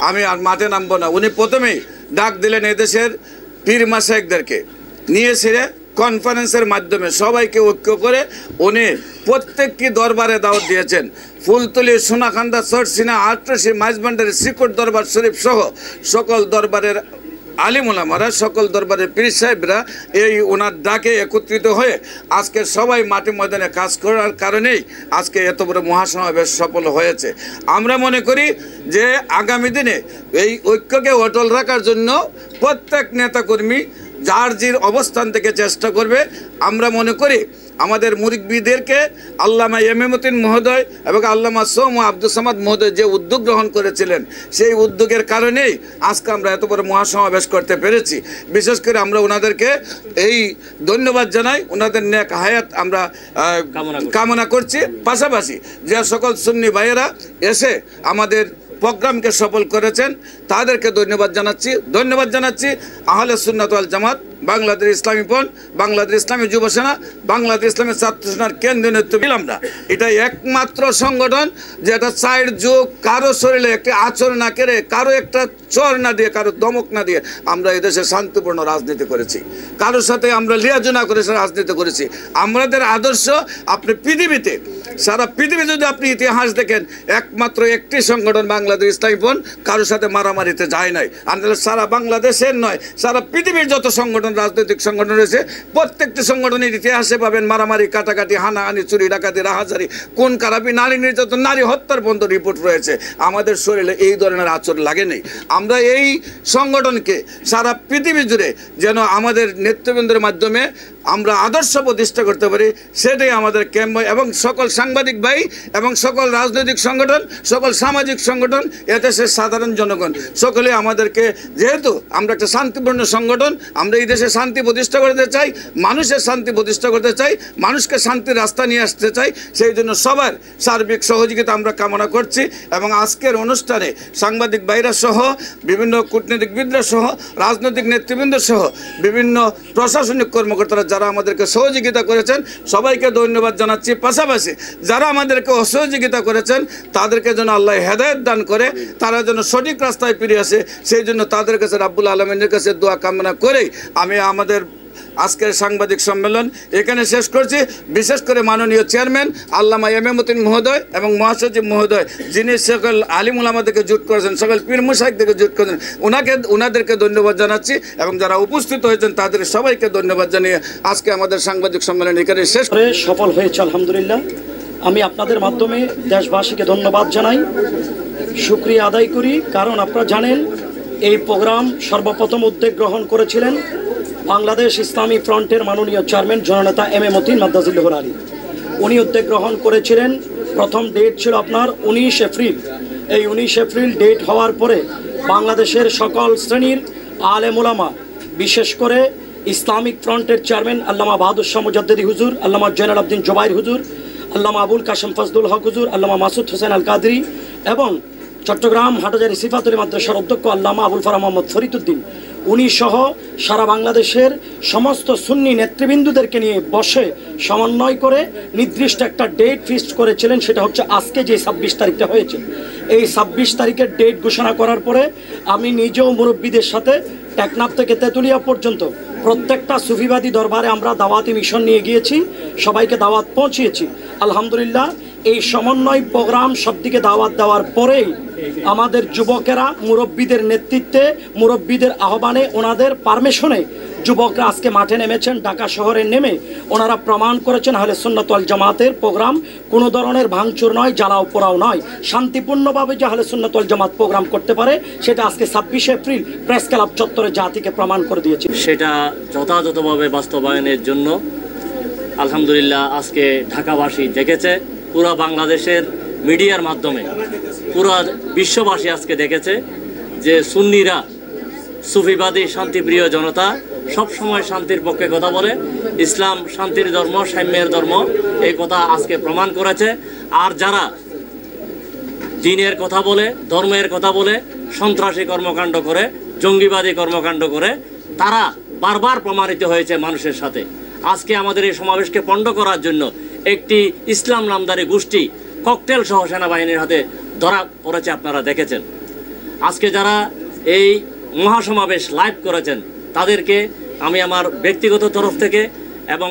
আমি আর মাঠে নামবো না। উনি প্রথমেই ডাক দিলেন এদেশের পীর মাশায়েখদেরকে নিয়ে ছেড়ে কনফারেন্সের মাধ্যমে সবাইকে ঐক্য করে উনি প্রত্যেকটি দরবারে দাওয়াত দিয়েছেন। ফুলতলি, সোনাকান্দা, চরসিনা, আটরশি, মাইজবান্ডারি, শ্রীকোট দরবার শরীফ সহ সকল দরবারের আলিম ওলামারা, সকল দরবারের পীর সাহেবরা এই ওনার ডাকে একত্রিত হয়ে আজকে সবাই মাঠে ময়দানে কাজ করার কারণেই আজকে এত বড় মহাসমাবেশ সফল হয়েছে। আমরা মনে করি যে আগামী দিনে এই ঐক্যকে অটল রাখার জন্য প্রত্যেক নেতাকর্মী যার জির অবস্থান থেকে চেষ্টা করবে। আমরা মনে করি আমাদের মুরব্বিদেরকে আল্লামা এমেমউদ্দিন মহোদয় এবং আল্লামা সোম আব্দুল সামাদ মহোদয় যে উদ্যোগ গ্রহণ করেছিলেন, সেই উদ্যোগের কারণেই আজকে আমরা এত বড় মহাসমাবেশ করতে পেরেছি। বিশেষ করে আমরা ওনাদেরকে এই ধন্যবাদ জানাই, ওনাদের নেক হায়াত আমরা কামনা করছি। পাশাপাশি যে সকল সুন্নি ভাইয়েরা এসে আমাদের প্রোগ্রামকে সফল করেছেন তাদেরকে ধন্যবাদ জানাচ্ছি। আহলে সুন্নাত ওয়াল জামাত, বাংলাদেশ ইসলামী ফ্রন্ট, বাংলাদেশ ইসলামী যুব সেনা, বাংলাদেশ ইসলামী ছাত্র সেনার কেন্দ্রীয় নেতৃত্ব দিলাম না। এটা একমাত্র সংগঠন যেটা চায়ের যুগ কারো শরীরে একটি আচর না করে, কারো একটা চর না দিয়ে, কারো দমক না দিয়ে আমরা এদেশে শান্তিপূর্ণ রাজনীতি করেছি। কারোর সাথে আমরা লিয়াজু না করে রাজনীতি করেছি। আমাদের আদর্শ আপনি পৃথিবীতে, সারা পৃথিবী যদি আপনি ইতিহাস দেখেন, একমাত্র একটি সংগঠন বাংলাদেশ ইসলামী ফ্রন্ট কারোর সাথে মারামারিতে যায় নাই। আর সারা বাংলাদেশের নয়, সারা পৃথিবীর যত সংগঠন, রাজনৈতিক সংগঠন রয়েছে, প্রত্যেকটি সংগঠনের ইতিহাসে পাবেন মারামারি, কাটাকাটি, হানাহানি, চুরি, ডাকাতি, রাহাজারি, কোন কারাবি, নারী নির্যাতন, নারী হত্যার পর্যন্ত রিপোর্ট রয়েছে। আমাদের শরীরে এই ধরনের আচরণ লাগে নেই। আমরা এই সংগঠনকে সারা পৃথিবী জুড়ে যেন আমাদের নেতৃবৃন্দের মাধ্যমে আমরা আদর্শ প্রতিষ্ঠা করতে পারি, সেটাই আমাদের ক্যাম্প। এবং সকল সাংবাদিক ভাই এবং সকল রাজনৈতিক সংগঠন, সকল সামাজিক সংগঠন, এদেশের সাধারণ জনগণ সকলে আমাদেরকে, যেহেতু আমরা একটা শান্তিপূর্ণ সংগঠন, আমরা এই দেশে শান্তি প্রতিষ্ঠা করতে চাই, মানুষের শান্তি প্রতিষ্ঠা করতে চাই, মানুষকে শান্তির রাস্তা নিয়ে আসতে চাই, সেই জন্য সবার সার্বিক সহযোগিতা আমরা কামনা করছি। এবং আজকের অনুষ্ঠানে সাংবাদিক ভাইরা সহ, বিভিন্ন কূটনীতিকবিদরা সহ, রাজনৈতিক নেতৃবৃন্দ সহ, বিভিন্ন প্রশাসনিক কর্মকর্তারা যারা আমাদেরকে সহযোগিতা করেছেন সবাইকে ধন্যবাদ জানাচ্ছি। পাশাপাশি যারা আমাদেরকে অসহযোগিতা করেছেন তাদেরকে যেন আল্লাহ হেদায়েত দান করে, তারা যেন সঠিক রাস্তায় ফিরে আসে, সেই জন্য তাদের কাছে রাব্বুল আলামিনের কাছে দোয়া কামনা করেই আমি আমাদের আজকের সাংবাদিক সম্মেলন এখানে শেষ করছি। বিশেষ করে মাননীয় চেয়ারম্যান আল্লামা এমেমউদ্দিন মহোদয় এবং মহাসচিব মহোদয়, যিনি সকল আলিম উলামাদেরকে জুট করেছেন, সকল পীর মুশাইখদেরকে জুট করেছেন, ওনাদেরকে ধন্যবাদ জানাচ্ছি। এবং যারা উপস্থিত হয়েছেন তাদের সবাইকে ধন্যবাদ জানিয়ে আজকে আমাদের সাংবাদিক সম্মেলন এখানে শেষ করে সফল হয়েছে আলহামদুলিল্লাহ। আমি আপনাদের মাধ্যমে দেশবাসীকে ধন্যবাদ জানাই, শুকরিয়া আদায় করি। কারণ আপনারা জানেন এই প্রোগ্রাম সর্বপ্রথম উদ্যোগ গ্রহণ করেছিলেন বাংলাদেশ ইসলামী ফ্রন্টের মাননীয় চেয়ারম্যান জননেতা এমেমউদ্দিন মাদ্দাজিল্লাহুল আলী। উনি উদ্যোগ গ্রহণ করেছিলেন। প্রথম ডেট ছিল আপনার 19 এপ্রিল। এই 19 এপ্রিল ডেট হওয়ার পরে বাংলাদেশের সকল শ্রেণীর আলেম উলামা, বিশেষ করে ইসলামিক ফ্রন্টের চেয়ারম্যান আল্লামা বাহাদুর শাহ মুজাদ্দিদি হুজুর, আল্লামা জয়নাল আবদিন জুবাইর হুজুর, আল্লামা আবুল কাশেম ফজলুল হক হুজুর, আল্লামা মাসুদ হোসেন আল কাদরি এবং চট্টগ্রাম হাটহাজারী সিফাতুল মাদ্রাসার অধ্যক্ষ আল্লামা আবুল ফারাহ মোহাম্মদ ফরিদউদ্দিন, উনি সহ সারা বাংলাদেশের সমস্ত সুন্নি নেতৃবৃন্দদেরকে নিয়ে বসে সমন্বয় করে নির্দিষ্ট একটা ডেট ফিক্সড করেছিলেন। সেটা হচ্ছে আজকে যে 26 তারিখটা হয়েছে। এই 26 তারিখের ডেট ঘোষণা করার পরে আমি নিজেও মুরব্বীদের সাথে টেকনাফ থেকে তেঁতুলিয়া পর্যন্ত প্রত্যেকটা সুফিবাদী দরবারে আমরা দাওয়াতি মিশন নিয়ে গিয়েছি, সবাইকে দাওয়াত পৌঁছিয়েছি। আলহামদুলিল্লাহ এই সমন্বয় প্রোগ্রাম সবদিকে দাওয়াত দেওয়ার পরেই আমাদের যুবকেরা মুরব্বীদের নেতৃত্বে, মুরব্বীদের আহ্বানে, ওনাদের পারমিশনে যুবকরা আজকে মাঠে নেমেছেন। ঢাকা শহরে নেমে ওনারা প্রমাণ করেছেন আহলে সুন্নাত ওয়াল জামাতের প্রোগ্রাম কোনো ধরনের ভাঙচুর নয়, জ্বালাও পোড়াও নয়, শান্তিপূর্ণভাবে যে আহলে সুন্নাত ওয়াল জামাত প্রোগ্রাম করতে পারে সেটা আজকে 26 এপ্রিল প্রেস ক্লাব চত্বরে জাতিকে প্রমাণ করে দিয়েছে। সেটা যথাযথভাবে বাস্তবায়নের জন্য আলহামদুলিল্লাহ আজকে ঢাকাবাসী দেখেছে, পুরো বাংলাদেশের মিডিয়ার মাধ্যমে পুরো বিশ্ববাসী আজকে দেখেছে যে সুন্নিরা, সুফিবাদী শান্তিপ্রিয় জনতা সব সময় শান্তির পক্ষে কথা বলে, ইসলাম শান্তির ধর্ম, সাম্যের ধর্ম, এই কথা আজকে প্রমাণ করেছে। আর যারা দ্বীনের কথা বলে, ধর্মের কথা বলে, সন্ত্রাসী কর্মকাণ্ড করে, জঙ্গিবাদী কর্মকাণ্ড করে, তারা বারবার প্রমাণিত হয়েছে মানুষের সাথে। আজকে আমাদের এই সমাবেশকে পণ্ড করার জন্য একটি ইসলাম নামধারী গোষ্ঠী ককটেল সহ সেনাবাহিনীর হাতে ধরা পড়েছে, আপনারা দেখেছেন। আজকে যারা এই মহাসমাবেশ লাইভ করেছেন তাদেরকে আমি আমার ব্যক্তিগত তরফ থেকে এবং